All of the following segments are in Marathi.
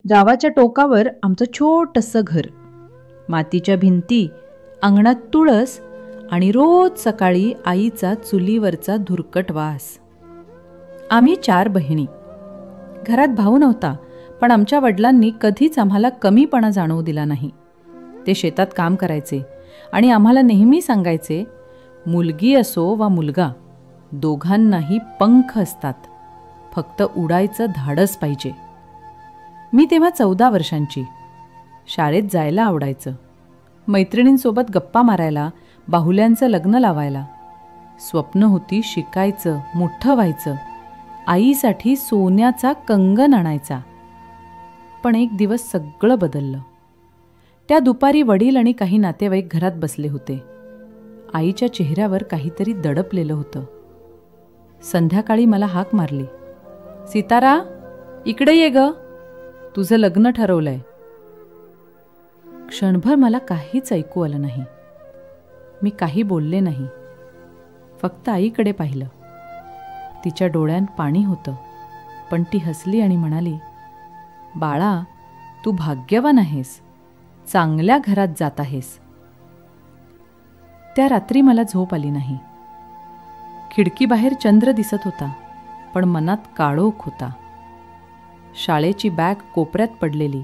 गावाच्या टोकावर आमचं छोटंसं घर, मातीच्या भिंती, अंगणात तुळस आणि रोज सकाळी आईचा चुलीवरचा धुरकट वास. आम्ही 4 बहिणी. घरात भाऊ नव्हता, पण आमच्या वडिलांनी कधीच आम्हाला कमीपणा जाणवू दिला नाही. ते शेतात काम करायचे आणि आम्हाला नेहमी सांगायचे, मुलगी असो वा मुलगा, दोघांनाही पंख असतात, फक्त उडायचं धाडस पाहिजे. मी तेव्हा 14 वर्षांची. शाळेत जायला आवडायचं, मैत्रिणींसोबत गप्पा मारायला, बाहुल्यांचं लग्न लावायला. स्वप्न होती शिकायचं, मोठं व्हायचं, आईसाठी सोन्याचा कंगन आणायचा. पण एक दिवस सगळं बदललं. त्या दुपारी वडील आणि काही नातेवाईक घरात बसले होते. आईच्या चेहऱ्यावर काहीतरी दडपलेलं होतं. संध्याकाळी मला हाक मारली, सितारा, इकडे ये ग, तुझं लग्न ठरवलंय. क्षणभर मला काहीच ऐकू आलं नाही. मी काही बोलले नाही, फक्त आईकडे पाहिलं. तिच्या डोळ्यात पाणी होतं, पण ती हसली आणि म्हणाली, बाळा, तू भाग्यवान आहेस, चांगल्या घरात जात आहेस. त्या रात्री मला झोप आली नाही. खिडकीबाहेर चंद्र दिसत होता, पण मनात काळोख होता. शाळेची बॅग कोपऱ्यात पडलेली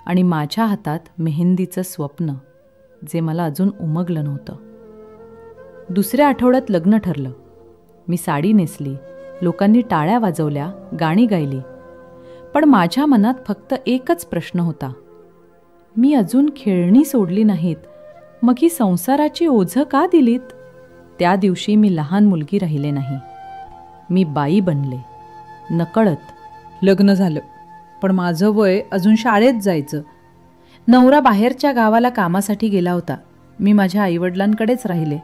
आणि माझ्या हातात मेहंदीचं स्वप्न, जे मला अजून उमगलं नव्हतं. दुसऱ्या आठवड्यात लग्न ठरलं. मी साडी नेसली, लोकांनी टाळ्या वाजवल्या, गाणी गायली. पण माझ्या मनात फक्त एकच प्रश्न होता, मी अजून खेळणी सोडली नाहीत, मग ही संसाराची ओझं का दिलीत? त्या दिवशी मी लहान मुलगी राहिले नाही, मी बाई बनले. नकळत. लग्न झालं, पण माझं वय अजून शाळेत जायचं. नवरा बाहेरच्या गावाला कामासाठी गेला होता. मी माझ्या आईवडिलांकडेच राहिले.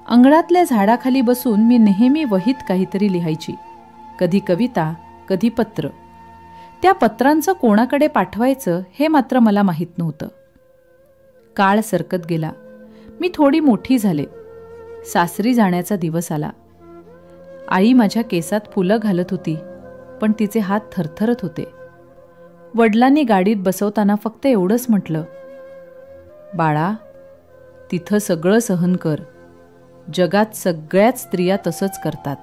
अंगणातल्या झाडाखाली बसून मी नेहमी वहीत काहीतरी लिहायची, कधी कविता, कधी पत्र. त्या पत्रांचं कोणाकडे पाठवायचं हे मात्र मला माहीत नव्हतं. काळ सरकत गेला. मी थोडी मोठी झाले. सासरी जाण्याचा दिवस आला. आई माझ्या केसात फुलं घालत होती, पण तिचे हात थरथरत होते. वडिलांनी गाडीत बसवताना फक्त एवढंच म्हटलं, बाळा, तिथं सगळं सहन कर, जगात सगळ्याच स्त्रिया तसंच करतात.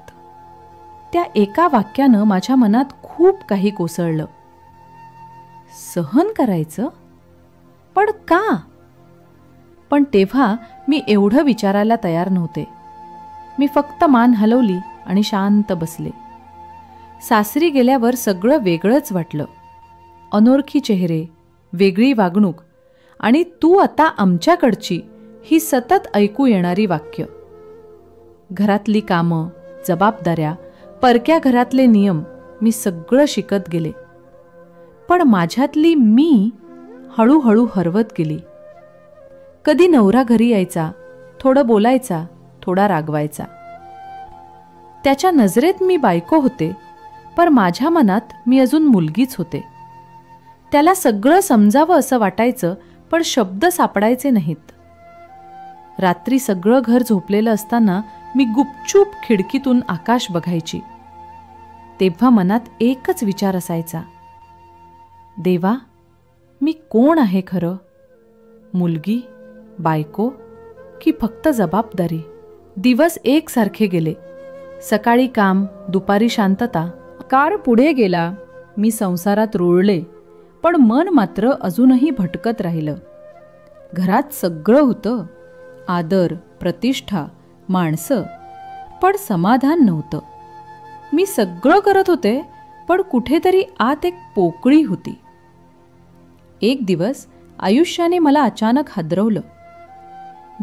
त्या एका वाक्यानं माझ्या मनात खूप काही कोसळलं. सहन करायचं? पण का? पण तेव्हा मी एवढं विचारायला तयार नव्हते. मी फक्त मान हलवली आणि शांत बसले. सासरी गेल्यावर सगळं वेगळंच वाटलं. अनोळखी चेहरे, वेगळी वागणूक आणि तू आता आमच्याकडची, ही सतत ऐकू येणारी वाक्य. घरातली कामं, जबाबदाऱ्या, परक्या घरातले नियम मी सगळं शिकत गेले. पण माझ्यातली मी हळूहळू हरवत गेली. कधी नवरा घरी यायचा, थोडं बोलायचा, थोडा रागवायचा. त्याच्या नजरेत मी बायको होते, पण माझ्या मनात मी अजून मुलगीच होते. त्याला सगळं समजावं असं वाटायचं, पण शब्द सापडायचे नाहीत. रात्री सगळं घर झोपलेलं असताना मी गुपचूप खिडकीतून आकाश बघायची. तेव्हा मनात एकच विचार असायचा, देवा, मी कोण आहे खरं? मुलगी, बायको की फक्त जबाबदारी? दिवस एकसारखे गेले. सकाळी काम, दुपारी शांतता. काळ पुढे गेला. मी संसारात रुळले, पण मन मात्र अजूनही भटकत राहिलं. घरात सगळं होतं, आदर, प्रतिष्ठा, माणसं, पण समाधान नव्हतं. मी सगळं करत होते, पण कुठेतरी आत एक पोकळी होती. एक दिवस आयुष्याने मला अचानक हादरवलं.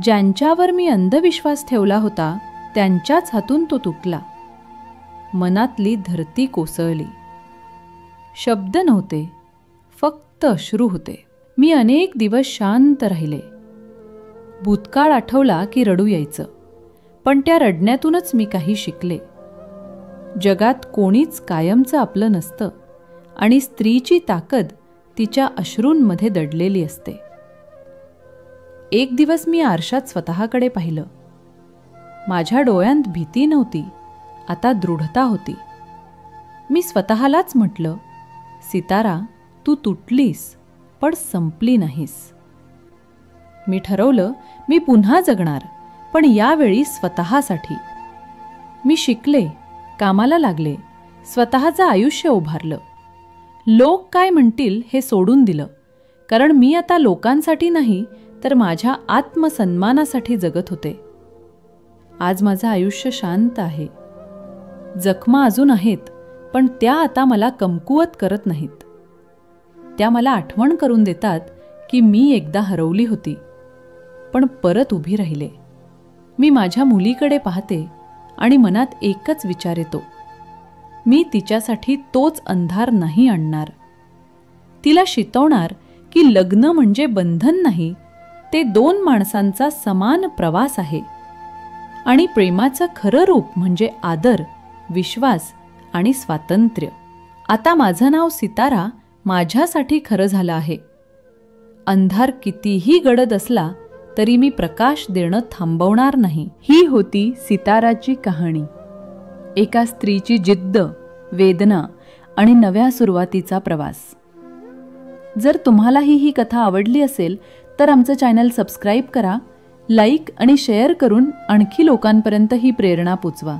ज्यांच्यावर मी अंधविश्वास ठेवला होता, त्यांच्याच हातून तो तुटला. मनातली धरती कोसळली. शब्द नव्हते, फक्त अश्रू होते. मी अनेक दिवस शांत राहिले. भूतकाळ आठवला की रडू यायचं, पण त्या रडण्यातूनच मी काही शिकले. जगात कोणीच कायमचं आपलं नसतं आणि स्त्रीची ताकद तिच्या अश्रूंमध्ये दडलेली असते. एक दिवस मी आरशात स्वतःकडे पाहिलं. माझ्या डोळ्यांत भीती नव्हती, आता दृढता होती. मी स्वतःलाच म्हटलं, सितारा, तू तुटलीस पण संपली नाहीस. मी ठरवलं मी पुन्हा जगणार, पण यावेळी स्वतःसाठी. मी शिकले, कामाला लागले, स्वतःचं आयुष्य उभारलं. लोक काय म्हणतील हे सोडून दिलं, कारण मी आता लोकांसाठी नाही तर माझ्या आत्मसन्मानासाठी जगत होते. आज माझं आयुष्य शांत आहे. जखमा अजून आहेत, पण त्या आता मला कमकुवत करत नाहीत. त्या मला आठवण करून देतात की मी एकदा हरवली होती, पण परत उभी राहिले. मी माझ्या मुलीकडे पाहते आणि मनात एकच विचार येतो, मी तिच्यासाठी तोच अंधार नाही आणणार. तिला शिकवणार की लग्न म्हणजे बंधन नाही, ते दोन माणसांचा समान प्रवास आहे. आणि प्रेमाचं खरं रूप म्हणजे आदर, विश्वास आणि स्वातंत्र्य. आता माझं नाव सितारा माझ्यासाठी खरं झालं आहे. अंधार कितीही गडद असला तरी मी प्रकाश देणं थांबवणार नाही. ही होती सिताराची कहाणी. एका स्त्रीची जिद्द, वेदना आणि नव्या सुरुवातीचा प्रवास. जर तुम्हालाही ही कथा आवडली असेल तर आमचं चॅनल सबस्क्राईब करा, लाईक आणि शेअर करून आणखी लोकांपर्यंत ही प्रेरणा पोचवा.